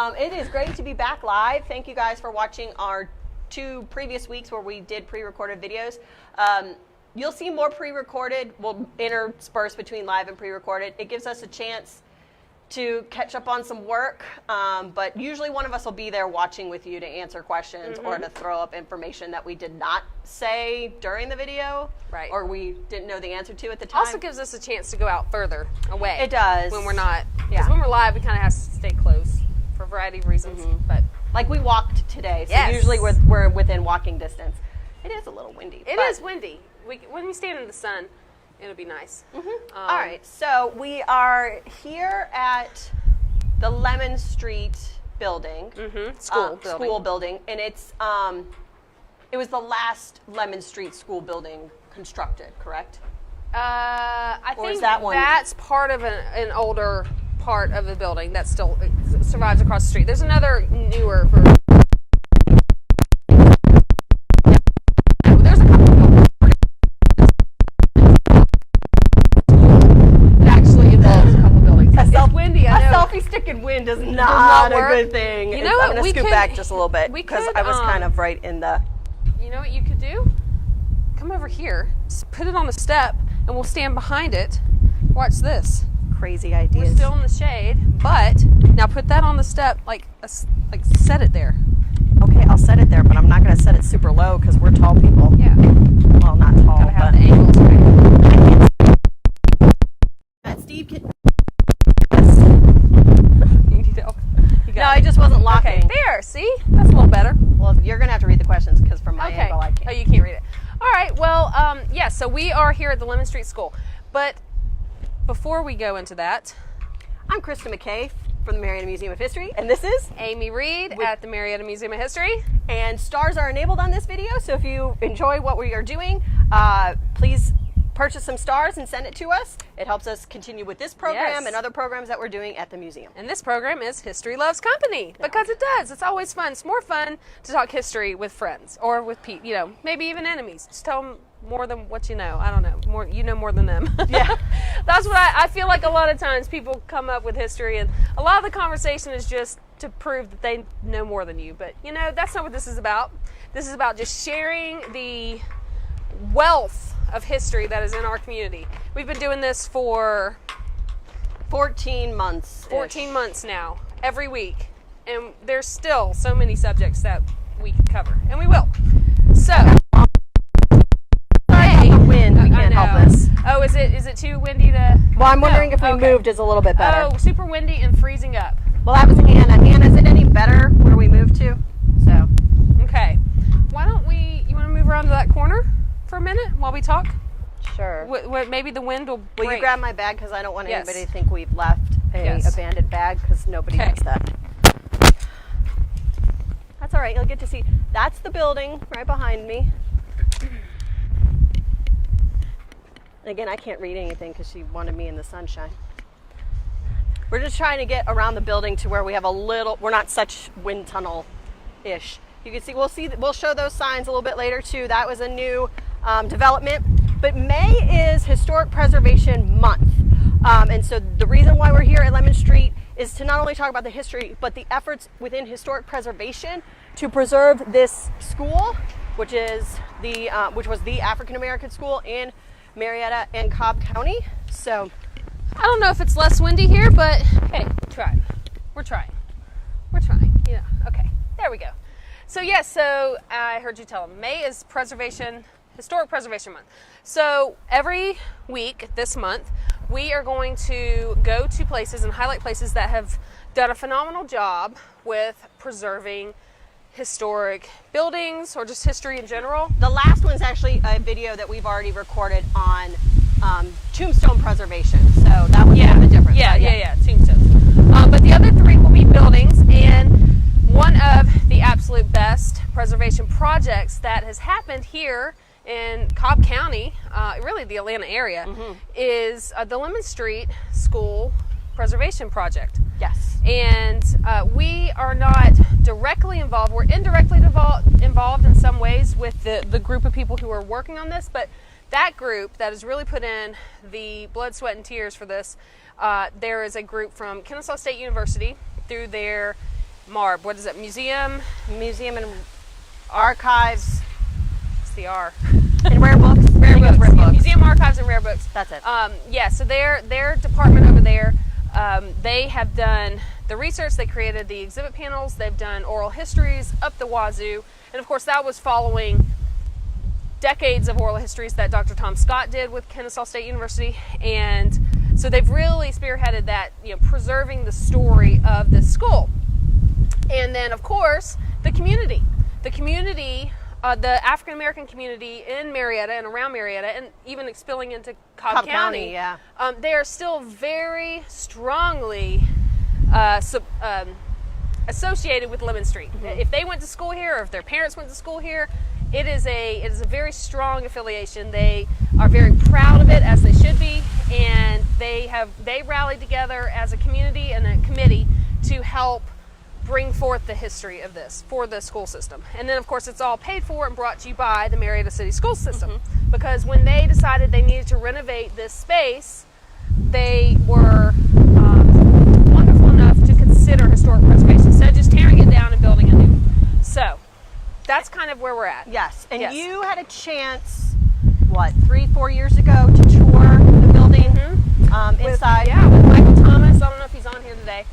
It is great to be back live. Thank you guys for watching our 2 previous weeks where we did pre-recorded videos. You'll see more pre-recorded. We'll intersperse between live and pre-recorded. It gives us a chance to catch up on some work, but usually one of us will be there watching with you to answer questions or to throw up information that we did not say during the video, or we didn't know the answer to at the time. Also gives us a chance to go out further away. It does. When we're not, because when we're live, we kind of have to stay close for a variety of reasons. But like we walked today, so usually we're within walking distance. It is a little windy. It is windy. When you stand in the sun, it'll be nice. All right, so we are here at the Lemon Street building, school building, and it's it was the last Lemon Street school building constructed, correct? I Or think is that one- that's part of an older part of the building that still survives across the street. There's another newer version. There's a couple buildings. It actually involves a couple buildings. It's windy, I know. A selfie stick in wind is not a good thing. You know what? I'm going to scoot back just a little bit because I was kind of right in the... You know what you could do? Come over here, put it on a step, and we'll stand behind it. Watch this. Crazy ideas. We're still in the shade, but now put that on the step, like set it there. Okay, I'll set it there, but I'm not going to set it super low because we're tall people. Yeah. Well, not tall, Gotta have but... the angles right. Steve can... You need to No, I just wasn't locking. Okay, there, see? That's a little better. Well, you're going to have to read the questions because from my angle I can't. Oh, you can't read it. All right, well, yeah, so we are here at the Lemon Street School. But before we go into that, I'm Christa McKay from the Marietta Museum of History, and this is Amy Reed at the Marietta Museum of History. And stars are enabled on this video, so if you enjoy what we are doing, please purchase some stars and send it to us. It helps us continue with this program and other programs that we're doing at the museum. And this program is History Loves Company, because it does. It's always fun. It's more fun to talk history with friends or with people, you know, maybe even enemies. Just tell them more than what you know. I don't know. More, you know more than them. Yeah. That's what I feel like a lot of times people come up with history, and a lot of the conversation is just to prove that they know more than you. But, you know, that's not what this is about. This is about just sharing the wealth of history that is in our community. We've been doing this for 14 months. 14 months now, every week. And there's still so many subjects that we can cover, and we will. So, the wind, we can't help this. Oh, is it too windy to... Well, I'm wondering if we moved is a little bit better. Oh, super windy and freezing up. Well, that was Anna. Anna, is it any better where we moved to? So, okay. Why don't you want to move around to that corner for a minute while we talk? Sure. Maybe the wind will break. Will you grab my bag because I don't want anybody to think we've left a abandoned bag because nobody does that. That's all right. You'll get to see. That's the building right behind me. And again, I can't read anything because she wanted me in the sunshine. We're just trying to get around the building to where we have a little, we're not such wind tunnel-ish. You can see, we'll show those signs a little bit later too. That was a new development. But May is Historic Preservation Month. And so the reason why we're here at Lemon Street is to not only talk about the history, but the efforts within historic preservation to preserve this school, which was the African American school in Marietta and Cobb County. So I don't know if it's less windy here, but hey, we're trying. Yeah, okay, there we go. So yes, so I heard you tell them May is Historic Preservation Month. So every week this month, we are going to go to places and highlight places that have done a phenomenal job with preserving historic buildings or just history in general. The last one's actually a video that we've already recorded on tombstone preservation. So that was the difference. Yeah, tombstones. But the other 3 will be buildings, and one of the absolute best preservation projects that has happened here in Cobb County, really the Atlanta area, is the Lemon Street School Preservation Project. Yes. And we are not directly involved. We're indirectly involved in some ways with the group of people who are working on this, but that group that has really put in the blood, sweat, and tears for this, there is a group from Kennesaw State University through their MARB. What is it? Museum and Archives. It's the R. And Rare Books. Rare books. Rare Yeah, Books. Museum, Archives, and Rare Books. That's it. Yeah, so their department over there, they have done the research. They created the exhibit panels. They've done oral histories up the wazoo. And of course, that was following decades of oral histories that Dr. Tom Scott did with Kennesaw State University. And so they've really spearheaded that, preserving the story of this school. And then, of course, the community. The African American community in Marietta and around Marietta, and even spilling into Cobb County, yeah. They are still very strongly associated with Lemon Street. Mm-hmm. If they went to school here, or if their parents went to school here, it is a very strong affiliation. They are very proud of it, as they should be, and they rallied together as a community and a committee to help bring forth the history of this for the school system. And then, of course, it's all paid for and brought to you by the Marietta City School System. Mm-hmm. Because when they decided they needed to renovate this space, they were wonderful enough to consider historic preservation instead of just tearing it down and building anew. So that's kind of where we're at. Yes. And Yes. you had a chance, 3-4 years ago, to tour the building inside. With Michael Thomas. I don't know if he's on here today.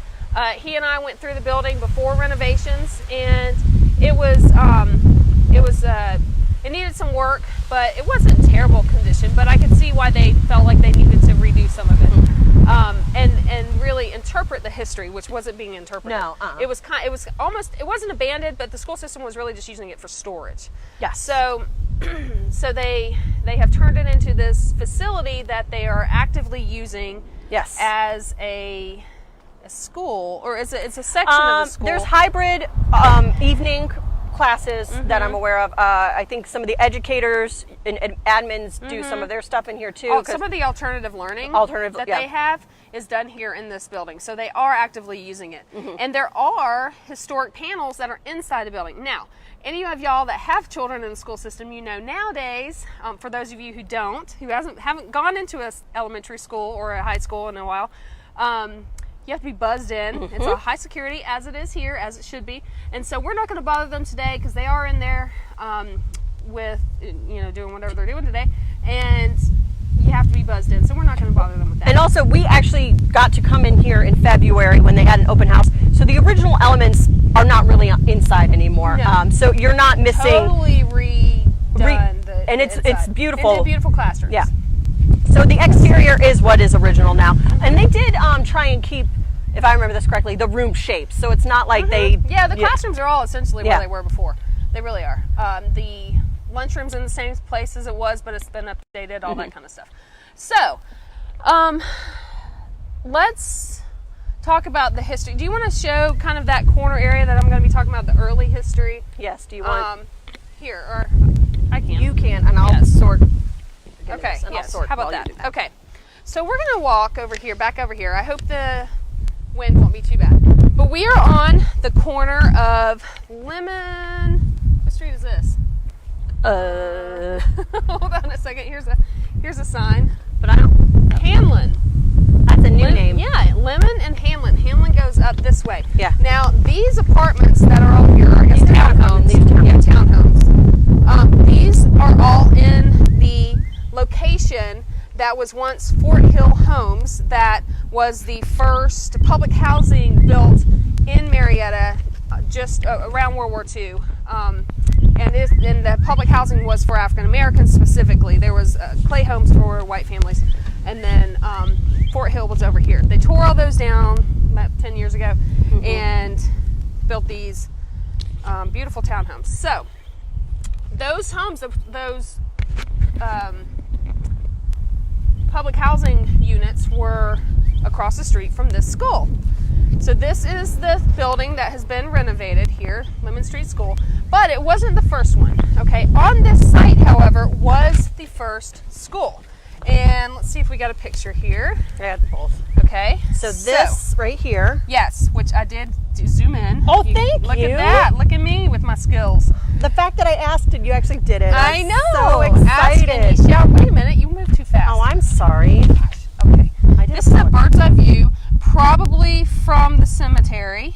He and I went through the building before renovations, and it needed some work, but it wasn't in terrible condition. But I could see why they felt like they needed to redo some of it, and really interpret the history, which wasn't being interpreted. No, it wasn't abandoned, but the school system was really just using it for storage. Yes. So they have turned it into this facility that they are actively using. Yes. As a school, or it's a section of the school. There's hybrid evening classes that I'm aware of. I think some of the educators and admins do some of their stuff in here too. Some of the alternative learning yeah. they have is done here in this building, so they are actively using it. And there are historic panels that are inside the building. Now, any of y'all that have children in the school system, nowadays, for those of you who don't, who haven't gone into an elementary school or a high school in a while, you have to be buzzed in. It's a high security, as it is here, as it should be. And so we're not going to bother them today because they are in there with, doing whatever they're doing today. And you have to be buzzed in. So we're not going to bother them with that. And also, we actually got to come in here in February when they had an open house. So the original elements are not really inside anymore. No. So you're not missing. Totally redone. And it's beautiful. Into beautiful classrooms. Yeah. So the exterior is what is original now. And they did try and keep, if I remember this correctly, the room shapes. So it's not like they... Yeah, the classrooms are all essentially where they were before. They really are. The lunchroom's in the same place as it was, but it's been updated, all that kind of stuff. So, let's talk about the history. Do you want to show kind of that corner area that I'm going to be talking about, the early history? Yes, do you want... Here, or I can. You can, and I'll sort... Okay, and yes, I'll sort how about while you that? do that? Okay, so we're going to walk over here, back over here. I hope the wind won't be too bad. But we are on the corner of Lemon... What street is this? Hold on a second. Here's a sign. But I don't... Hanlon. That's a new name. Yeah, Lemon and Hanlon. Hanlon goes up this way. Yeah. Now, these apartments that are all here, I guess These townhomes. Townhomes. These are all in the location that was once Fort Hill Homes, that was the first public housing built in Marietta just around World War II. And the public housing was for African Americans specifically. There was clay homes for white families. And then Fort Hill was over here. They tore all those down about 10 years ago and built these beautiful townhomes. So those homes, those public housing units were across the street from this school. So this is the building that has been renovated here, Lemon Street School, but it wasn't the first one, okay? On this site, however, was the first school. And let's see if we got a picture here. I got both. Okay. So this right here. Yes, which I did zoom in. Oh, thank you. Look at that. Look at me with my skills. The fact that I asked and you actually did it. I know. So excited. Ask and you shall. Wait a minute. You moved too fast. Oh, I'm sorry. Gosh. Okay. I did This is a bird's eye view, probably from the cemetery.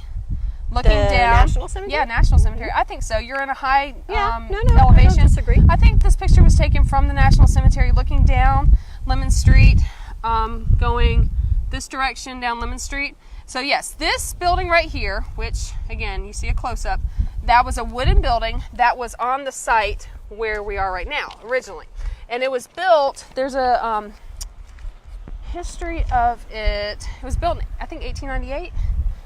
looking down. National Cemetery? Yeah, National Cemetery. I think so. You're in a high no, elevation. I don't disagree. I think this picture was taken from the National Cemetery, looking down Lemon Street, going this direction down Lemon Street. So yes, this building right here, which again you see a close-up, that was a wooden building that was on the site where we are right now originally, and it was built. There's a history of it. It was built in, I think, 1898.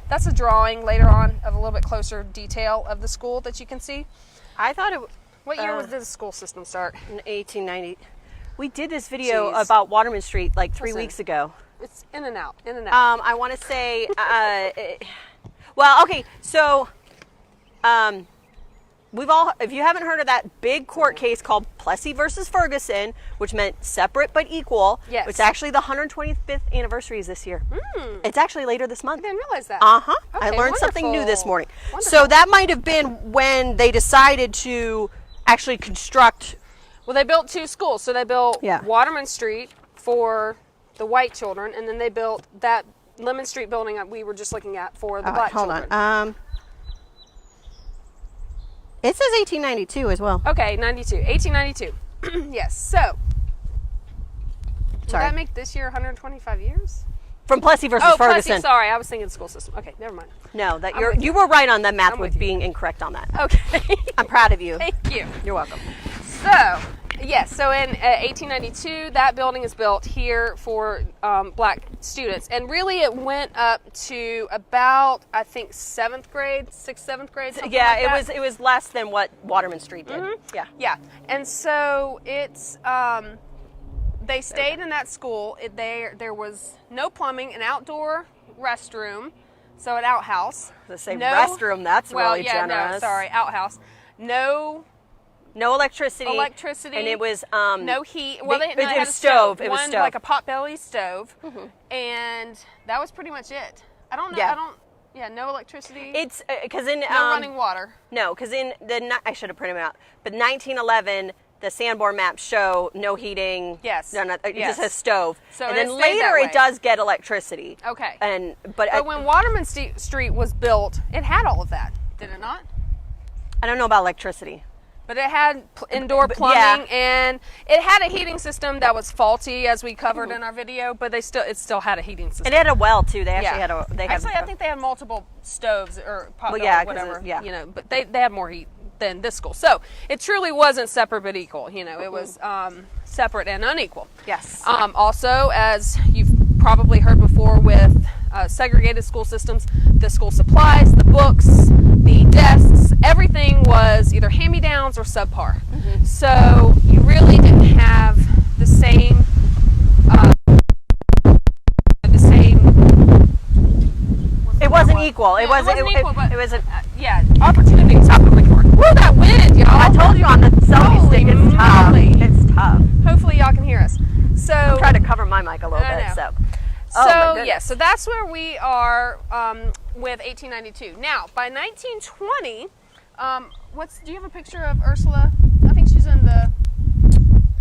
That's a drawing later on of a little bit closer detail of the school that you can see. I thought it. What year did the school system start? In 1890. We did this video about Waterman Street like 3 weeks ago. It's in and out, in and out. I want to say, well, okay, so we've all, if you haven't heard of that big court case called Plessy versus Ferguson, which meant separate but equal, yes. It's actually the 125th anniversary is this year. It's actually later this month. I didn't realize that. Okay, I learned wonderful. something new this morning. Wonderful. So that might have been when they decided to actually construct. Well, they built two schools. So they built Yeah. Waterman Street for the white children, and then they built that Lemon Street building that we were just looking at for the black children. Hold on. It says 1892 as well. Okay, 1892. Yes. So, would Sorry. that make this year 125 years? From Plessy versus Oh, Ferguson. Plessy, sorry, I was thinking school system. Okay, never mind. No, that with you were right on the math I'm with with you. being incorrect on that. Okay. I'm proud of you. Thank you. You're welcome. So, yes, so in 1892, that building is built here for black students. And really it went up to about, I think, 7th grade, 6th, 7th grade, something Yeah, like that. it was less than what Waterman Street did. Yeah. Yeah, and so it's, they stayed in that school. There was no plumbing, an outdoor restroom, so an outhouse. To say restroom, that's really generous. generous. No, sorry, outhouse. No electricity. electricity. And it was no heat. Well, they it had was a stove. It was One, stove. like a potbelly stove, and that was pretty much it. I don't know. Yeah. No electricity. It's because in no running water. No, because in I should have printed them out. But 1911, the Sanborn maps show no heating. Yes. It Yes. just has stove. So and it then stayed that later way. it does get electricity. Okay. But when Waterman Street was built, it had all of that, did it not? I don't know about electricity. But it had indoor plumbing, and it had a heating system that was faulty, as we covered in our video. But it still had a heating system. And it had a well too. They actually had a. I think they had multiple stoves or pot yeah, whatever. yeah. You know, but they had more heat than this school. So it truly wasn't separate but equal. You know, it was separate and unequal. Yes. Also, as you've probably heard before with segregated school systems, the school supplies, the books, the desks, everything was either hand-me-downs or subpar. So you really didn't have the same It wasn't equal. It wasn't equal, but it was a. opportunities. Woo, that wind, y'all! I told you on the selfie Holy stick, it's tough. moly. It's tough. Hopefully y'all can hear us. So I'm trying to cover my mic a little I bit. know. So. So Oh, my goodness. yeah, so that's where we are with 1892. Now, by 1920, do you have a picture of Ursula? I think she's in the.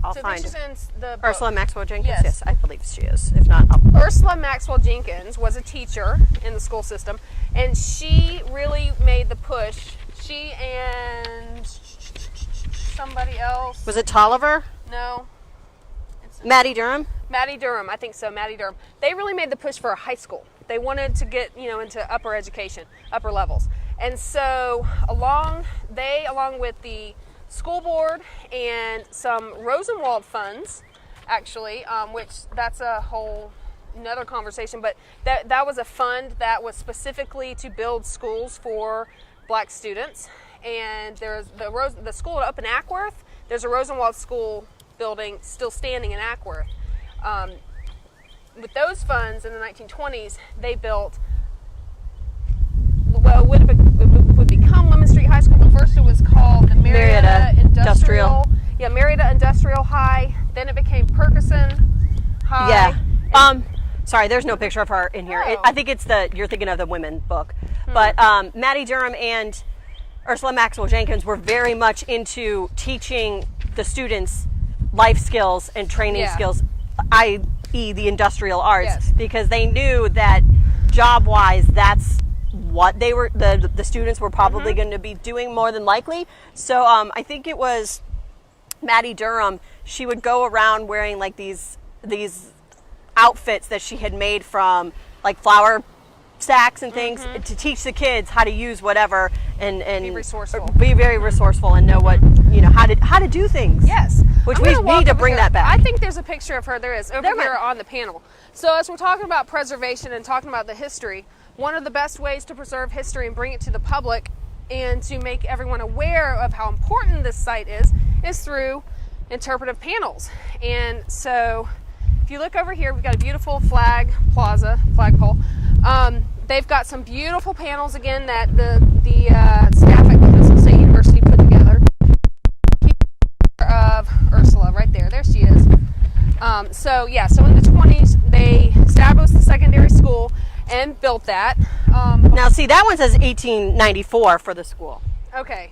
I'll so I find think she's it. in the book. Ursula Maxwell Jenkins. Yes. Yes, I believe she is. If not, I'll. Ursula Maxwell Jenkins was a teacher in the school system, and she really made the push. She and somebody else. Was it Tolliver? No. Maddie Durham? Maddie Durham, I think so, Maddie Durham. They really made the push for a high school. They wanted to get, into upper education, upper levels. And so along with the school board and some Rosenwald funds, actually, which that's a whole another conversation, but that was a fund that was specifically to build schools for black students. And there's the school up in Ackworth, there's a Rosenwald school building still standing in Ackworth. With those funds in the 1920s, they built what would become Lemon Street High School, but first it was called the Marietta Industrial. Yeah, Marietta Industrial High. Then it became Perkison High. Yeah. Sorry, there's no picture of her in here. Oh. I think it's you're thinking of the women book. But Maddie Durham and Ursula Maxwell Jenkins were very much into teaching the students life skills and training skills, i.e. the industrial arts, Yes. because they knew that job-wise, that's what they were, the students were probably going to be doing more than likely. So I think it was Maddie Durham. She would go around wearing like these outfits that she had made from like flour sacks and things to teach the kids how to use whatever and Be resourceful. be very resourceful and know what, how to do things. Yes. Which I'm we gonna walk need to over bring here. that back. I think there's a picture of her. There is over There here might- on the panel. So as we're talking about preservation and talking about the history, one of the best ways to preserve history and bring it to the public and to make everyone aware of how important this site is through interpretive panels. And so if you look over here, we've got a beautiful flagpole. They've got some beautiful panels again that the staff at Coastal State University put together. Of Ursula right there. There she is. So in the 20s, they established the secondary school and built that. Now, see, that one says 1894 for the school, Okay.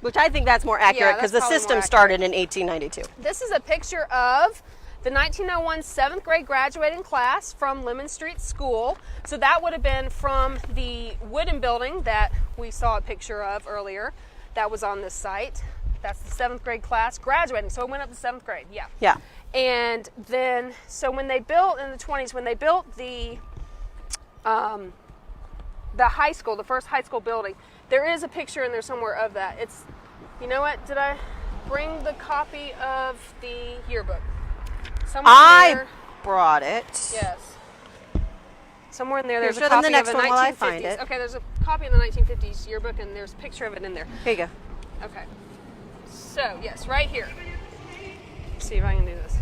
which I think that's more accurate because that's the probably more system accurate. started in 1892. This is a picture of the 1901 7th grade graduating class from Lemon Street School. So that would have been from the wooden building that we saw a picture of earlier that was on this site. That's the 7th grade class graduating. So it went up to 7th grade, yeah. Yeah. And then, so when they built in the 20s, when they built the high school, the first high school building, there is a picture in there somewhere of that. It's, you know what, did I bring the copy of the yearbook? Somewhere I there, brought it. yes. Somewhere in there, there's show a them copy the next of a one while I 1950s. find it. Okay, there's a copy of the 1950s yearbook, and there's a picture of it in there. Here you go. Okay. So, yes, right here. Let's see if I can do this.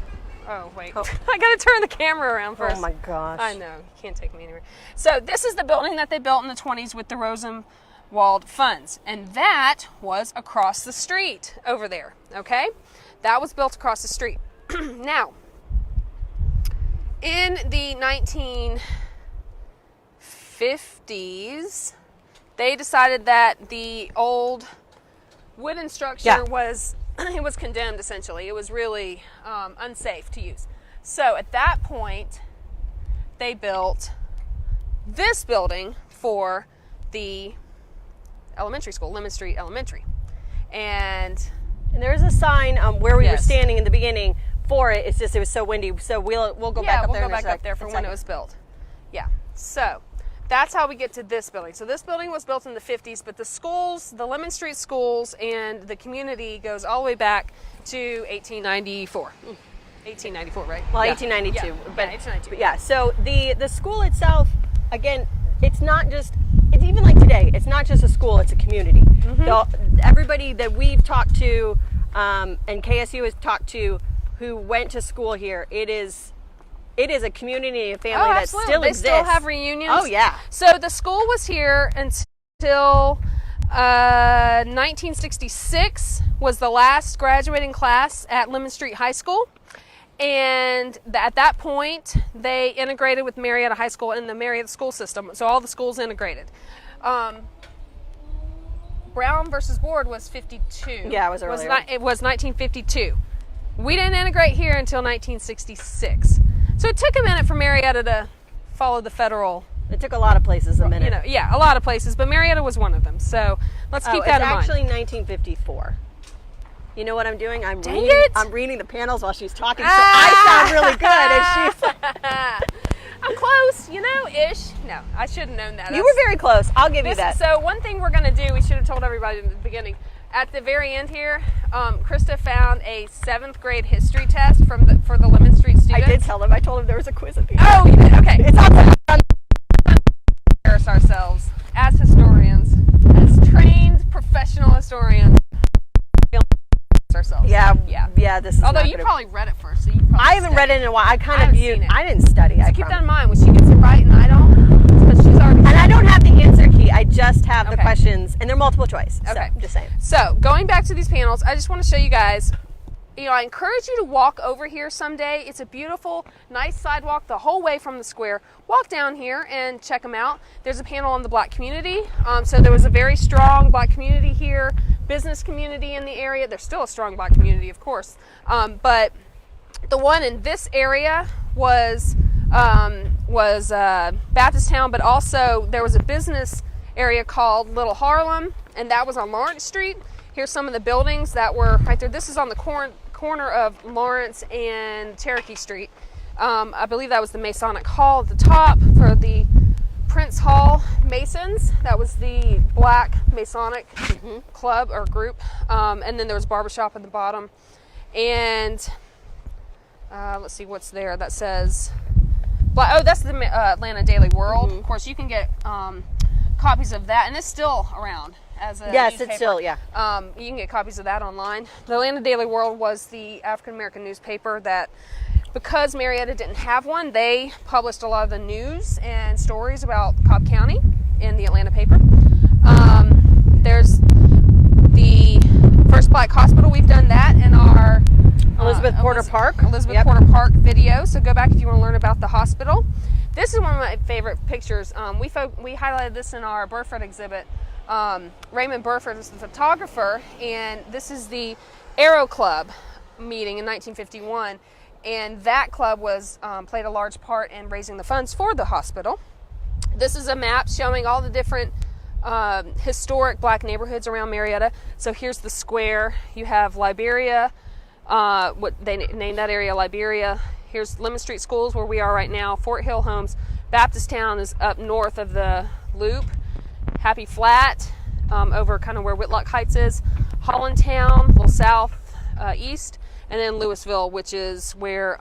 Oh, wait. Oh. I gotta turn the camera around first. Oh my gosh. I know. You can't take me anywhere. So, this is the building that they built in the 20s with the Rosenwald funds. And that was across the street over there. Okay? That was built across the street. Now, in the 1950s, they decided that the old wooden structure was condemned, essentially. It was really unsafe to use. So at that point, they built this building for the elementary school, Lemon Street Elementary. And there's a sign where we were Yes. standing in the beginning for it. It's just it was so windy. So we'll go back up there. we'll go back up there for when it was built. Yeah. So that's how we get to this building. So this building was built in the 50s, but the schools, the Lemon Street schools and the community goes all the way back to 1894. 1894, right? Well, Yeah. 1892. Yeah. But 1892. yeah, so the school itself, again, it's not just, it's even like today, it's not just a school, it's a community. Everybody that we've talked to and KSU has talked to who went to school here, it is a community and family that absolutely. still They exists. still have reunions. Oh, yeah. So the school was here until 1966 was the last graduating class at Lemon Street High School. And at that point, they integrated with Marietta High School in the Marietta school system. So all the schools integrated. Brown versus Board was 52. Yeah, it was earlier. It was 1952. We didn't integrate here until 1966. So it took a minute for Marietta to follow the federal. It took a lot of places a minute. A lot of places, but Marietta was one of them. So let's keep that in mind. It's actually 1954. You know what I'm doing? I'm reading the panels while she's talking, so I sound really good. And she's I'm close, ish. No, I should have known that. You were very close. I'll give you that. So one thing we're going to do, we should have told everybody in the beginning. At the very end here, Christa found a 7th grade history test for the Lemon Street students. I did tell them. I told them there was a quiz at the end. Oh, you did? Okay. It's on the Embarrass ourselves as historians, as trained professional historians. Ourselves. Yeah. This is Although not you gonna- probably read it first, so you probably. I haven't read it in a while. I kind of haven't viewed. seen it. I didn't study. So keep that in mind when she gets it right and I don't, because she's already. And I don't have the answer key. I just have the Okay. questions, and they're multiple choice. Okay. So, I'm just saying. So going back to these panels, I just want to show you guys. I encourage you to walk over here someday. It's a beautiful, nice sidewalk the whole way from the square. Walk down here and check them out. There's a panel on the Black community. So there was a very strong Black community here, business community in the area. There's still a strong Black community, of course. But the one in this area was Baptist Town, but also there was a business area called Little Harlem, and that was on Lawrence Street. Here's some of the buildings that were right there. This is on the corner of Lawrence and Cherokee Street. I believe that was the Masonic Hall at the top for the Prince Hall Masons. That was the Black Masonic club or group. And then there was a barbershop at the bottom. And let's see what's there. That says, oh, that's the Atlanta Daily World. Of course, you can get copies of that, and it's still around as a yes, newspaper. it's still, yeah. You can get copies of that online. The Atlanta Daily World was the African American newspaper that, because Marietta didn't have one, they published a lot of the news and stories about Cobb County in the Atlanta paper. There's the first Black hospital. We've done that in our Elizabeth Porter Park video. So go back if you want to learn about the hospital. This is one of my favorite pictures. We highlighted this in our Burford exhibit. Raymond Burford is the photographer, and this is the Aero Club meeting in 1951. And that club was played a large part in raising the funds for the hospital. This is a map showing all the different historic Black neighborhoods around Marietta. So here's the square. You have Liberia, what they named that area Liberia. Here's Lemon Street Schools, where we are right now. Fort Hill Homes. Baptist Town is up north of the loop. Happy Flat, over kind of where Whitlock Heights is. Hollandtown, a little south east. And then Louisville, which is where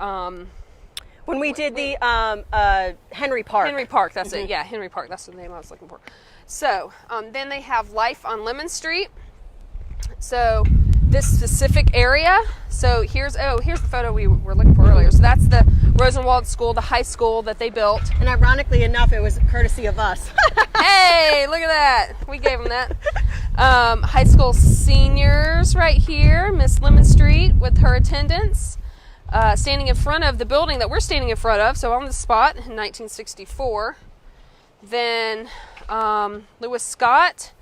when we did the Henry Park. Henry Park, that's it. Yeah, Henry Park. That's the name I was looking for. So then they have Life on Lemon Street. So this specific area. So here's the photo we were looking for earlier. So that's the Rosenwald School, the high school that they built. And ironically enough, it was courtesy of us. Hey, look at that. We gave them that. High school seniors right here, Miss Lemon Street with her attendants, standing in front of the building that we're standing in front of, so on the spot in 1964. Then Lewis Scott,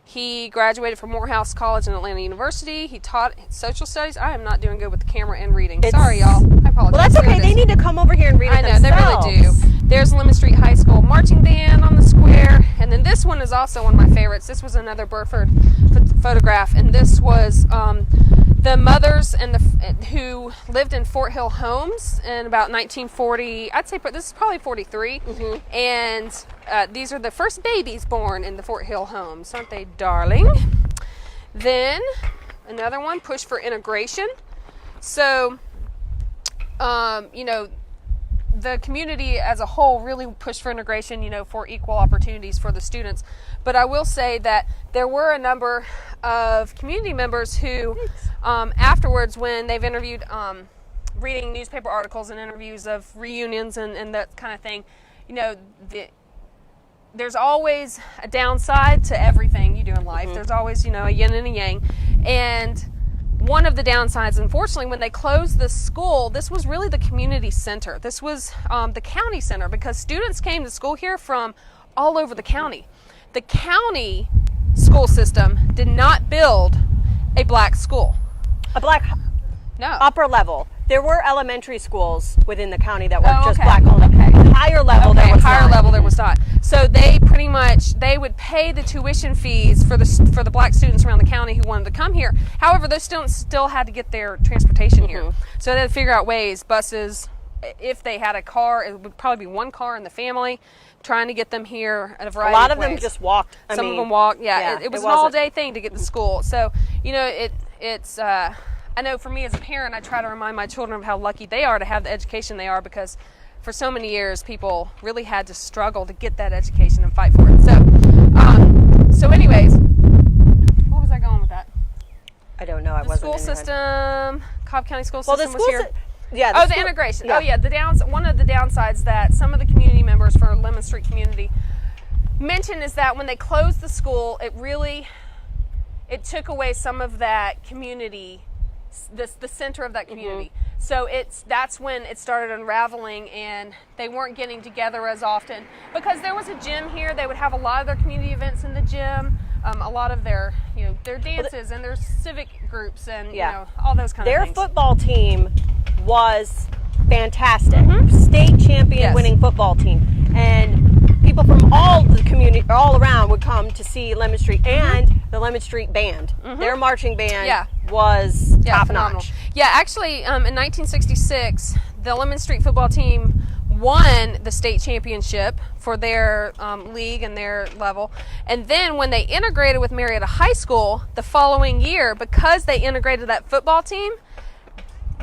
he graduated from Morehouse College and Atlanta University. He taught social studies. I am not doing good with the camera and reading. Sorry, y'all. I apologize. Well, that's okay. They need to come over here and read it themselves. I know, they really do. There's Lemon Street High School marching band on the square. And then this one is also one of my favorites. This was another Burford photograph. And this was the mothers and who lived in Fort Hill Homes in about 1940. I'd say this is probably 43. And these are the first babies born in the Fort Hill Homes. Aren't they darling? Then another one, Push for Integration. So, the community as a whole really pushed for integration, for equal opportunities for the students. But I will say that there were a number of community members who, afterwards, when they've interviewed, reading newspaper articles and interviews of reunions and that kind of thing, there's always a downside to everything you do in life. There's always, a yin and a yang. And one of the downsides, unfortunately, when they closed the school, this was really the community center. This was the county center, because students came to school here from all over the county. The county school system did not build a Black school. No. Upper level. There were elementary schools within the county that were just okay. Black only. Okay. Higher level, there was higher not. level there was not. So they would pay the tuition fees for the Black students around the county who wanted to come here. However, those students still had to get their transportation here. So they had to figure out ways, buses. If they had a car, it would probably be one car in the family, trying to get them here at a variety of ways. A lot of them just walked. Some of them walked. Yeah, it was an all-day thing to get to school. So it's. I know for me as a parent, I try to remind my children of how lucky they are to have the education they are, because for so many years, people really had to struggle to get that education and fight for it. So anyways, what was I going with that? I don't know. The school system, Cobb County school system was here. The integration. Yeah. One of the downsides that some of the community members for Lemon Street community mentioned is that when they closed the school, it took away some of that community, the center of that community. So that's when it started unraveling, and they weren't getting together as often, because there was a gym here. They would have a lot of their community events in the gym, a lot of their their dances and their civic groups and all those kind of things. Their football team was fantastic. State champion winning football team, and people from all the community all around would come to see Lemon Street, and the Lemon Street band. Their marching band was top phenomenal. notch. Yeah, actually, in 1966, the Lemon Street football team won the state championship for their league and their level. And then when they integrated with Marietta High School the following year, because they integrated that football team,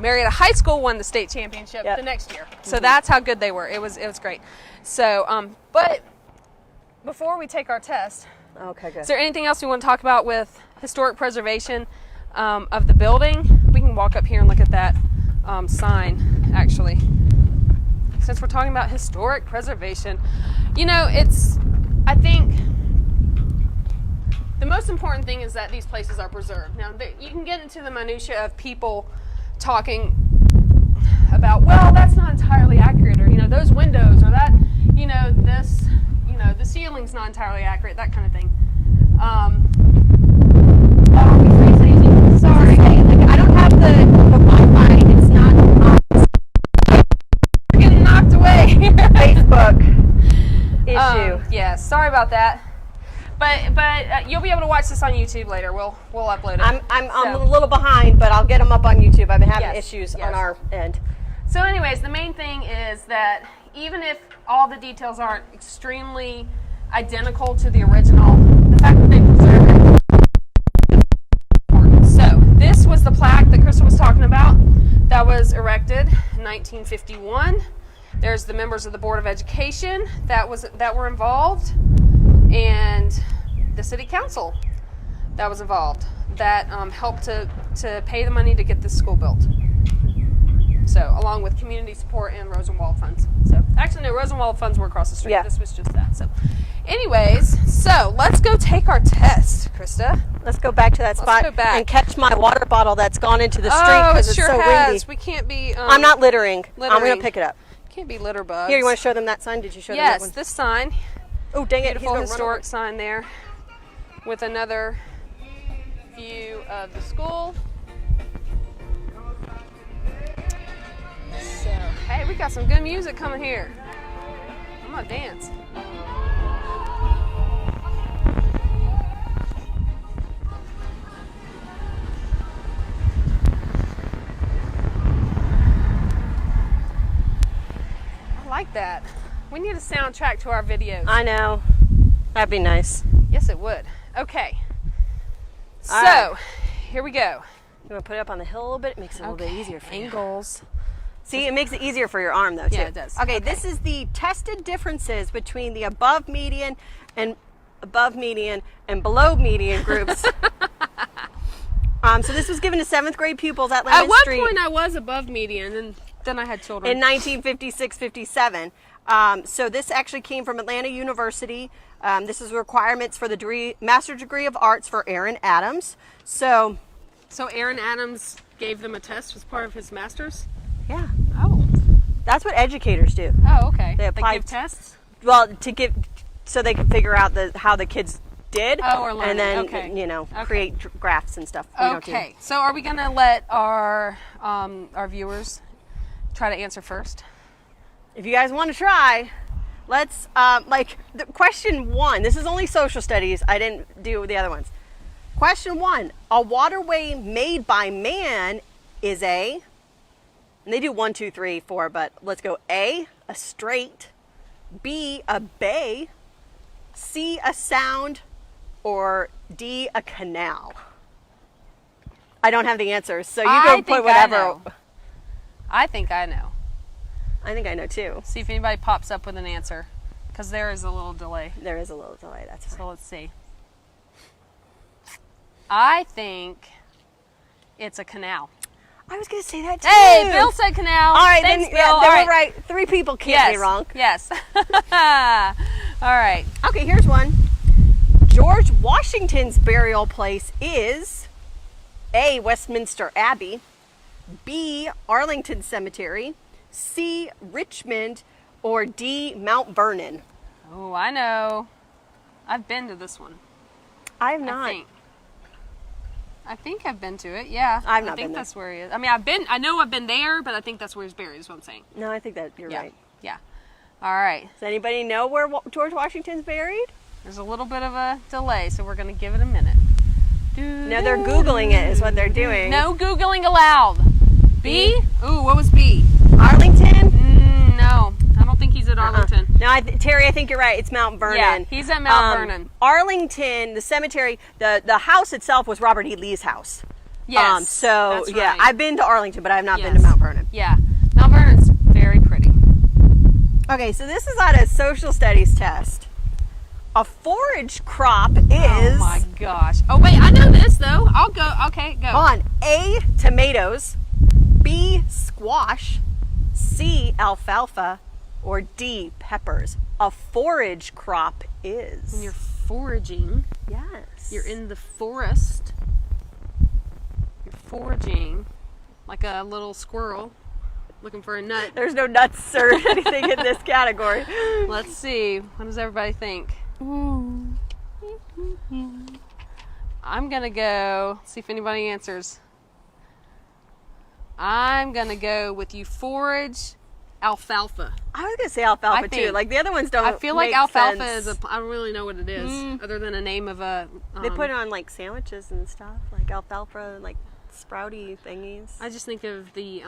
Marietta High School won the state championship the next year. So that's how good they were. It was great. So, but before we take our test, Okay, good. is there anything else we want to talk about with historic preservation of the building? We can walk up here and look at that sign, actually. Since we're talking about historic preservation, you know, I think the most important thing is that these places are preserved. Now, you can get into the minutia of people talking about, well, that's not entirely accurate, or, you know, those windows, or that, you know, this, you know, the ceiling's not entirely accurate, that kind of thing. Sorry, like, I don't have the Wi-Fi. It's not We're getting knocked away here. Facebook issue. Yeah, sorry about that. But you'll be able to watch this on YouTube later. We'll upload it. I'm a little behind, but I'll get them up on YouTube. I've been having issues on our end. So anyways, the main thing is that even if all the details aren't extremely identical to the original, the fact that they preserve it is important. So this was the plaque that Christa was talking about that was erected in 1951. There's the members of the Board of Education that were involved, and the City Council that was involved that helped to pay the money to get this school built. So, along with community support and Rosenwald funds. So, actually, no, Rosenwald funds were across the street. Yeah. This was just that. So, anyways, let's go take our test, Christa. Let's go back to that spot go back. and catch my water bottle that's gone into the street Oh, it because it's sure so has. windy. We can't be. I'm not littering. I'm going littering. to pick it up. Can't be litter bugs. Here, you want to show them that sign? Did you show them that Yes, one? this sign. Oh, dang it. He's Beautiful gonna run historic over. sign there with another view of the school. So, hey, we got some good music coming here. I'm gonna dance. I like that. We need a soundtrack to our videos. I know. That'd be nice. Yes, it would. Okay. So, All right. here we go. You want to put it up on the hill a little bit? It makes it a little bit easier for you. Angles. See, it makes it easier for your arm, though, too. Yeah, it does. Okay, Okay. this is the tested differences between the above median and below median groups. So this was given to 7th grade pupils at Lemon Street. At one point, I was above median, and then I had children. In 1956-57. So this actually came from Atlanta University. This is requirements for the Master's Degree of Arts for Aaron Adams. So Aaron Adams gave them a test as part of his master's? yeah, Oh. that's what educators do. Oh, okay. They apply give tests? Well, so they can figure out how the kids did, or learn and then it. Okay. create graphs and stuff. We don't do. Okay. So are we going to let our viewers try to answer first? If you guys want to try, let's the question 1. This is only social studies. I didn't do the other ones. Question 1: a waterway made by man is a. And they do 1, 2, 3, 4, but let's go. A strait, B, a bay, C, a sound, or D, a canal. I don't have the answers, so you go put whatever. I think I know. I think I know too. See if anybody pops up with an answer, because there is a little delay. There is a little delay. That's fine. So let's see. I think it's a canal. I was going to say that too. Hey, Bill said canal. All right, Thanks, then Bill. yeah, All they right. were right. 3 people can't be wrong. Yes. All right. Okay, here's one. George Washington's burial place is A, Westminster Abbey, B, Arlington Cemetery, C, Richmond, or D, Mount Vernon. Oh, I know. I've been to this one. I have not. I think I've been to it. Yeah. I've not I think been there. that's where he is. I mean, I know I've been there, but I think that's where he's buried, is what I'm saying. No, I think that you're Yeah. right. Yeah. All right. Does anybody know where George Washington's buried? There's a little bit of a delay, so we're going to give it a minute. No, they're Googling it is what they're doing. No Googling allowed. B? Ooh, what was B? Arlington? No, I don't think he's at Arlington. No, Terry, I think you're right. It's Mount Vernon. Yeah, he's at Mount Vernon. Arlington, the cemetery, the house itself was Robert E. Lee's house. Yes, So, that's yeah, right. I've been to Arlington, but I have not been to Yes. Mount Vernon. Yeah, Mount Vernon's very pretty. Okay, so this is on a social studies test. A forage crop is... Oh my gosh. Oh wait, I know this though. I'll go. Okay, go. On A, tomatoes, B, squash, C, alfalfa, or D, peppers. A forage crop is... When you're foraging, Yes. you're in the forest. You're foraging like a little squirrel looking for a nut. There's no nuts or anything in this category. Let's see. What does everybody think? I'm gonna go. See if anybody answers. I'm gonna go with you forage alfalfa. I was gonna say alfalfa I too. think- Like the other ones don't. I feel like make alfalfa sense. is a. I don't really know what it is, other than a name of a. They put it on like sandwiches and stuff, like alfalfa, like sprouty thingies. I just think of the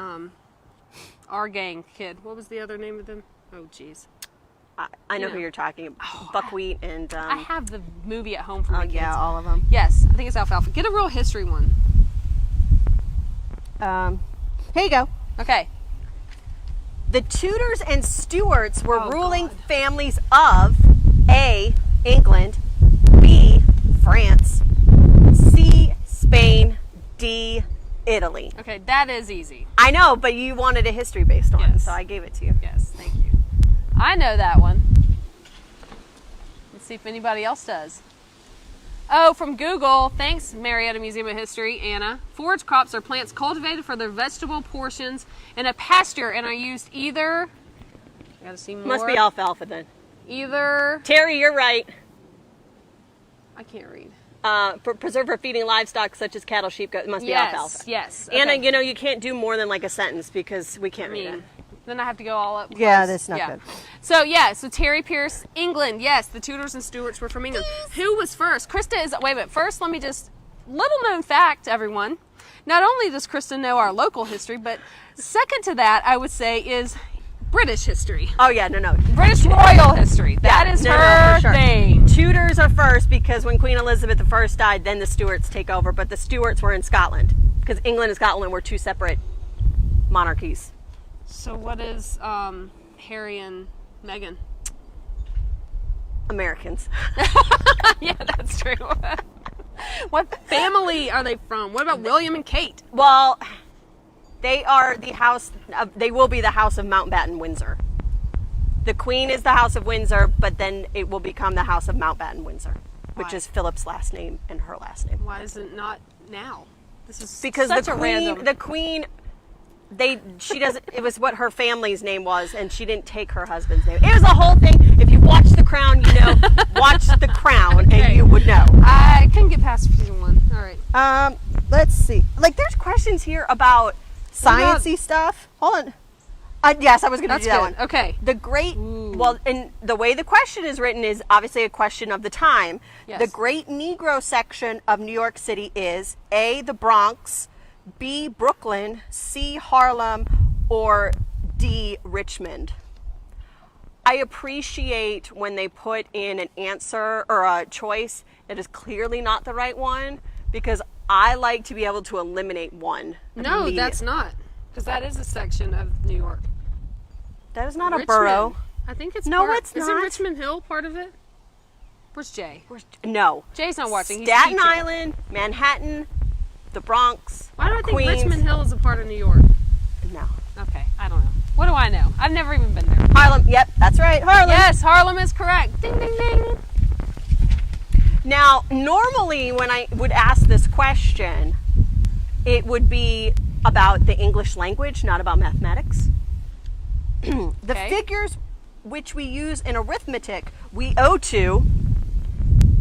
our gang kid. What was the other name of them? Oh, jeez. I know Yeah. who you're talking about. Buckwheat and. I have the movie at home for Oh my kids. yeah, all of them. Yes, I think it's alfalfa. Get a real history one. Here you go. Okay. The Tudors and Stuarts were Oh, ruling God. families of A, England, B, France, C, Spain, D, Italy. Okay, that is easy. I know, but you wanted a history based on, Yes. so I gave it to you. Yes, thank you. I know that one. Let's see if anybody else does. Oh, from Google. Thanks, Marietta Museum of History, Anna. Forage crops are plants cultivated for their vegetable portions in a pasture and are used either. I gotta see more. Must be alfalfa then. Either. Terry, you're right. I can't read. Preserve for feeding livestock such as cattle, sheep, goats. It must be Yes, alfalfa. yes. Anna, okay. you know you can't do more than like a sentence because we can't I read mean, it. then I have to go all up. Yeah, close. that's not good. So Terry Pierce, England. Yes, the Tudors and Stuarts were from England. Who was first? Christa is. Wait a minute. First, let me just little known fact, everyone. Not only does Christa know our local history, but second to that, I would say is British history. Oh yeah, no. British royal history. That is no, her for sure. thing. Tudors are first because when Queen Elizabeth I died, then the Stuarts take over. But the Stuarts were in Scotland because England and Scotland were two separate monarchies. So what is Harry and Meghan? Americans. Yeah, that's true. What family are they from? What about William and Kate? Well, they are the house. They will be the House of Mountbatten Windsor. The Queen is the House of Windsor, but then it will become the House of Mountbatten Windsor, which Why? is Philip's last name and her last name. Why is it not now? This is Because such the a Queen, random. the Queen, she doesn't. It was what her family's name was, and she didn't take her husband's name. It was a whole thing. If you watch The Crown, you know. Watch The Crown, Okay. and you would know. I couldn't get past season 1. All right. Let's see. Like, there's questions here about sciencey stuff. Hold on. Yes, I was going to That's do that good. one. Okay. The great, well, and the way the question is written is obviously a question of the time. Yes. The great Negro section of New York City is A, the Bronx, B, Brooklyn, C, Harlem, or D, Richmond. I appreciate when they put in an answer or a choice that is clearly not the right one because I like to be able to eliminate one. No, immediately. that's not. Because that is a section of New York. That is not a Richmond. borough. I think it's No, part, it's Isn't not. Richmond Hill part of it? Where's Jay? No. Jay's not watching. He's Staten teaching. Island, Manhattan, the Bronx, Why do I think Queens. Richmond Hill is a part of New York? No. Okay, I don't know. What do I know? I've never even been there. Harlem. Yep, that's right. Harlem. Yes, Harlem is correct. Ding, ding, ding. Now, normally when I would ask this question, it would be about the English language, not about mathematics. The Okay. figures which we use in arithmetic, we owe to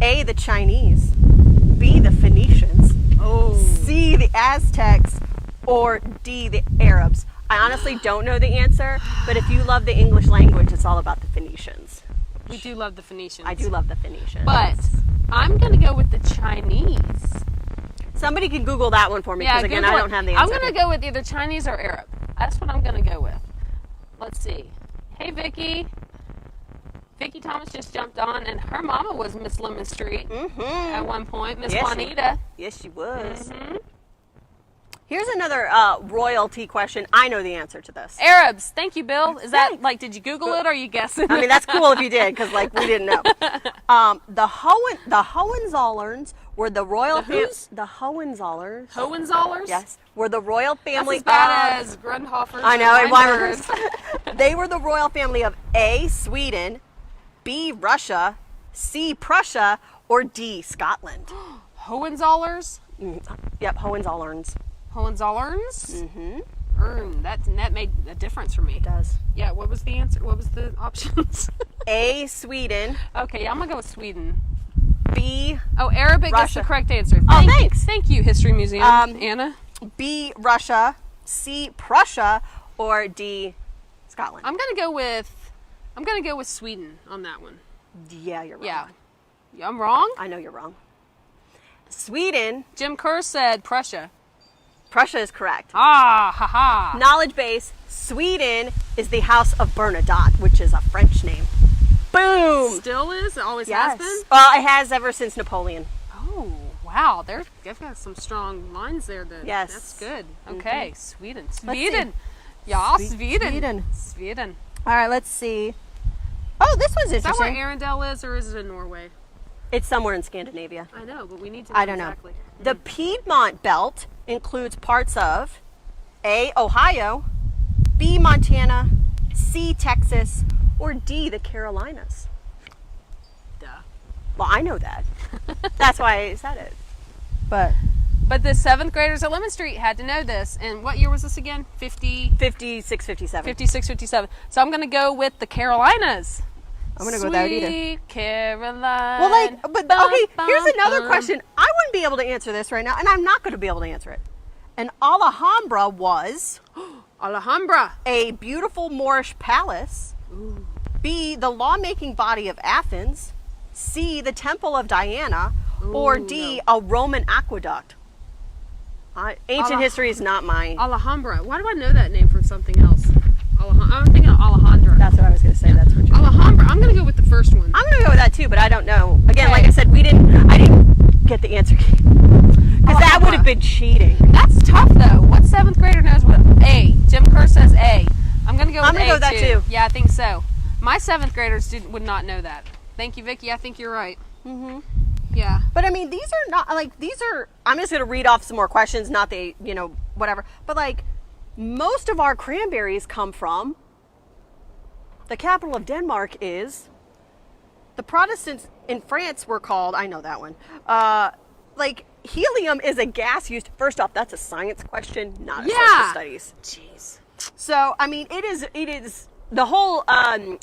A, the Chinese, B, the Phoenicians, Oh. C, the Aztecs, or D, the Arabs. I honestly don't know the answer, but if you love the English language, it's all about the Phoenicians. We do love the Phoenicians. I do love the Phoenicians. But I'm going to go with the Chinese. Somebody can Google that one for me, because again, I don't have the answer. I'm going to go with either Chinese or Arab. That's what I'm going to go with. Let's see. Hey, Vicky. Vicky Thomas just jumped on, and her mama was Miss Lemon Street at one point. Miss Juanita. Yes, she was. Here's another royalty question. I know the answer to this. Arabs. Thank you, Bill. Is that, like, did you Google it, or are you guessing? I mean, that's cool if you did, because, like, we didn't know. The Hohenzollerns were the royal family. The Hohenzollerns. Hohenzollerns? Yes. Were the royal family. That's as bad as Grundhoffers. I know, and Weimer's. They were the royal family of A, Sweden, B, Russia, C, Prussia, or D, Scotland. Hohenzollerns? Yep, Hohenzollerns. Hohenzollerns? Mm-hmm. That made a difference for me. It does. Yeah, what was the answer? What was the options? A, Sweden. Okay, I'm going to go with Sweden. B, Arabic is the correct answer. Thanks. Thank you, History Museum, Anna. B, Russia, C, Prussia, or D, Scotland. I'm going to go with Sweden on that one. Yeah, you're wrong. Yeah, I'm wrong? I know you're wrong. Sweden. Jim Kerr said Prussia. Prussia is correct. Ah, ha. Knowledge base. Sweden is the House of Bernadotte, which is a French name. Boom. Still is? It always has been? Well, it has ever since Napoleon. Oh, wow. They've got some strong lines there. Yes. That's good. Okay, Sweden. Sweden. Yeah, Sweden. Sweden. All right, let's see. Oh, this one's interesting. Is that where Arendelle is, or is it in Norway? It's somewhere in Scandinavia. I know, but we need to know I don't exactly. know. The Piedmont Belt includes parts of A, Ohio, B, Montana, C, Texas, or D, the Carolinas. Duh. Well, I know that. That's why I said it. But the 7th graders at Lemon Street had to know this. And what year was this again? 56, 57. 56, 57. So I'm going to go with the Carolinas. I'm going to go without either. Sweet Caroline. Well, okay, here's another question. I wouldn't be able to answer this right now, and I'm not going to be able to answer it. And Alhambra was Alhambra, a beautiful Moorish palace. Ooh. B, the lawmaking body of Athens. C, the temple of Diana. Or D, a Roman aqueduct. Ancient history is not mine. Alhambra. Why do I know that name from something else? I'm thinking of Alejandra. That's what I was going to say. That's what you're Alhambra. I'm going to go with the first one. I'm going to go with that too, but I don't know. Again, like I said, I didn't get the answer key. Because that would have been cheating. That's tough though. What 7th grader knows what A? Jim Kerr says A. I'm going to go with A. I'm going to go with that too. Yeah, I think so. My 7th graders would not know that. Thank you, Vicki. I think you're right. Mm-hmm. Yeah. But I mean, these are not, I'm just going to read off some more questions, not whatever. But most of our cranberries come from, the capital of Denmark is, the Protestants in France were called, I know that one, helium is a gas used, first off, that's a science question, not a social studies. Jeez. So, I mean, it is the whole document.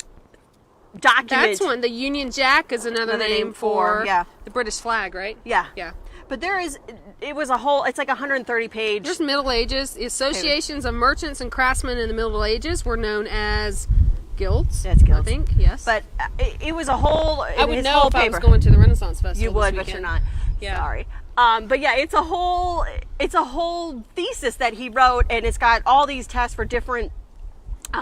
That's one. The Union Jack is another name for the British flag, right? Yeah. Yeah. But it's like 130 page. There's Middle Ages. The associations of merchants and craftsmen in the Middle Ages were known as guilds. That's guilds. I think, yes. But it was a whole. I would know if I was going to the Renaissance Festival. You would, this but weekend. you're not. Yeah. Sorry. But yeah, it's a whole thesis that he wrote, and it's got all these tests for different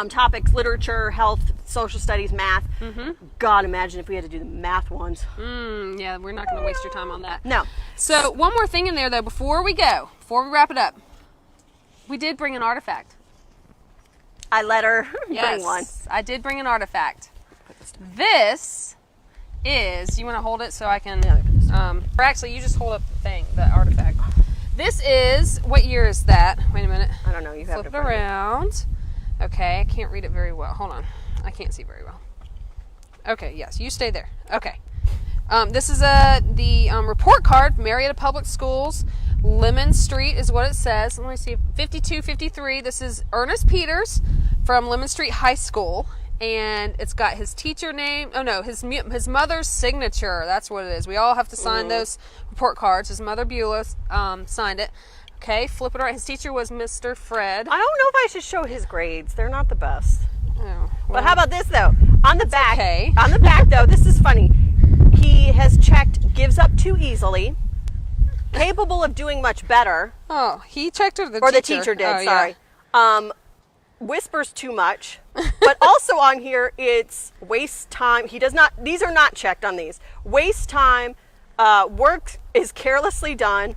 topics: literature, health, social studies, math. Mm-hmm. God, imagine if we had to do the math ones. Yeah, we're not going to waste your time on that. No. So one more thing in there though, before we wrap it up, we did bring an artifact. I let her bring one. I did bring an artifact. This is, you want to hold it so I can, or actually you just hold up the artifact. This is, what year is that? Wait a minute. I don't know. You have Flip to it around. Okay, I can't read it very well. Hold on. I can't see very well. Okay, yes, you stay there. Okay. This is the report card, Marietta Public Schools. Lemon Street is what it says. Let me see. 5253. This is Ernest Peters from Lemon Street High School. And it's got his teacher name. Oh, no, his mother's signature. That's what it is. We all have to sign those report cards. His mother, Beulah, signed it. Okay, flip it around. His teacher was Mr. Fred. I don't know if I should show his grades. They're not the best. Oh, But how about this though? On the back, okay. on the back though, this is funny. He has checked gives up too easily, capable of doing much better. Oh, he checked or the Or teacher? the teacher did, Oh, sorry. Yeah. Whispers too much. But also on here, it's waste time. He does not, these are not checked on these. Waste time, work is carelessly done.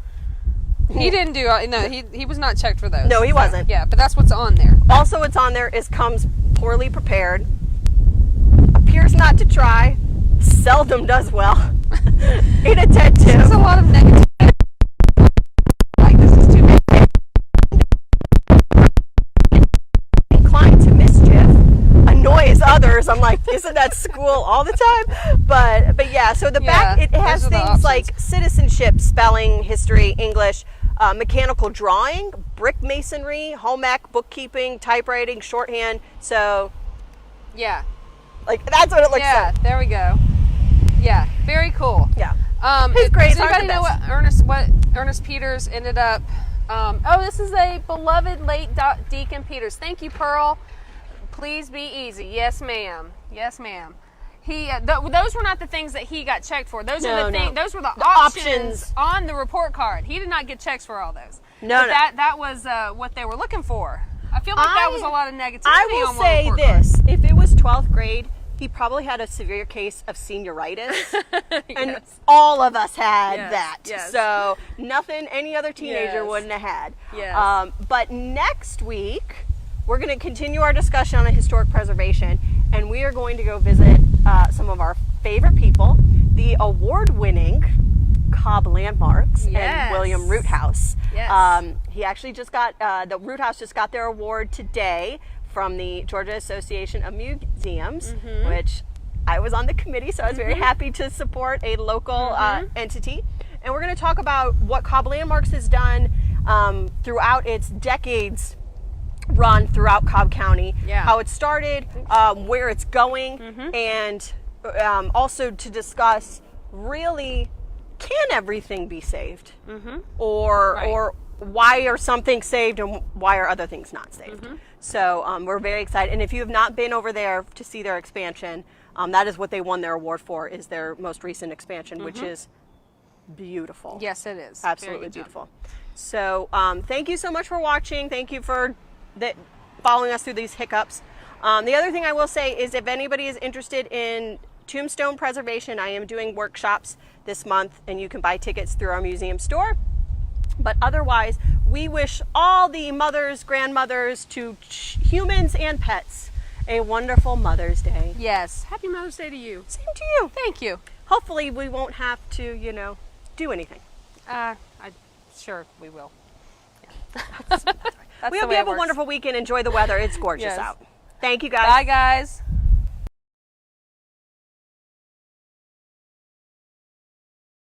He didn't do, no, he was not checked for those. No, he wasn't. Yeah, but that's what's on there. Also, what's on there is comes poorly prepared, appears not to try, seldom does well, inattentive. There's a lot of negative. Like, this is too negative. Inclined to mischief, annoys others. I'm like, isn't that school all the time? But yeah, so the back, it has those are the things options. like citizenship, spelling, history, English, mechanical drawing, brick masonry, home ec, bookkeeping, typewriting, shorthand. So Yeah. like that's what it looks Yeah, like. there we go. Yeah, very cool. Yeah. His Does grades aren't anybody the know best. what Ernest Peters ended up? Oh, this is a beloved late Deacon Peters. Thank you, Pearl. Please be easy. Yes, ma'am. Yes, ma'am. He those were not the things that he got checked for. Those are the things. Those were the options on the report card. He did not get checks for all those. No, but that was what they were looking for. I feel like that was a lot of negativity. I will on one say report this: if it was 12th grade, he probably had a severe case of senioritis, and Yes. all of us had Yes, that. yes. So nothing any other teenager Yes. wouldn't have had. Yes. But next week, we're going to continue our discussion on historic preservation, and we are going to go visit some of our favorite people, the award-winning Cobb Landmarks Yes. and William Root House. Yes. He actually just got, the Root House just got their award today from the Georgia Association of Museums, which I was on the committee, so I was very happy to support a local entity. And we're going to talk about what Cobb Landmarks has done throughout its decades run throughout Cobb County, Yeah. how it started, where it's going, and also to discuss really, can everything be saved? Or why are some things saved and why are other things not saved? So we're very excited. And if you have not been over there to see their expansion, that is what they won their award for, is their most recent expansion, which is beautiful. Yes, it is. Absolutely Very good job. beautiful. So thank you so much for watching. Thank you for following us through these hiccups. The other thing I will say is if anybody is interested in tombstone preservation, I am doing workshops this month, and you can buy tickets through our museum store. But otherwise, we wish all the mothers, grandmothers, to humans and pets a wonderful Mother's Day. Yes. Happy Mother's Day to you. Same to you. Thank you. Hopefully we won't have to, do anything. Sure we will. We hope you have a wonderful weekend. Enjoy the weather. It's gorgeous Yes. out. Thank you, guys. Bye, guys.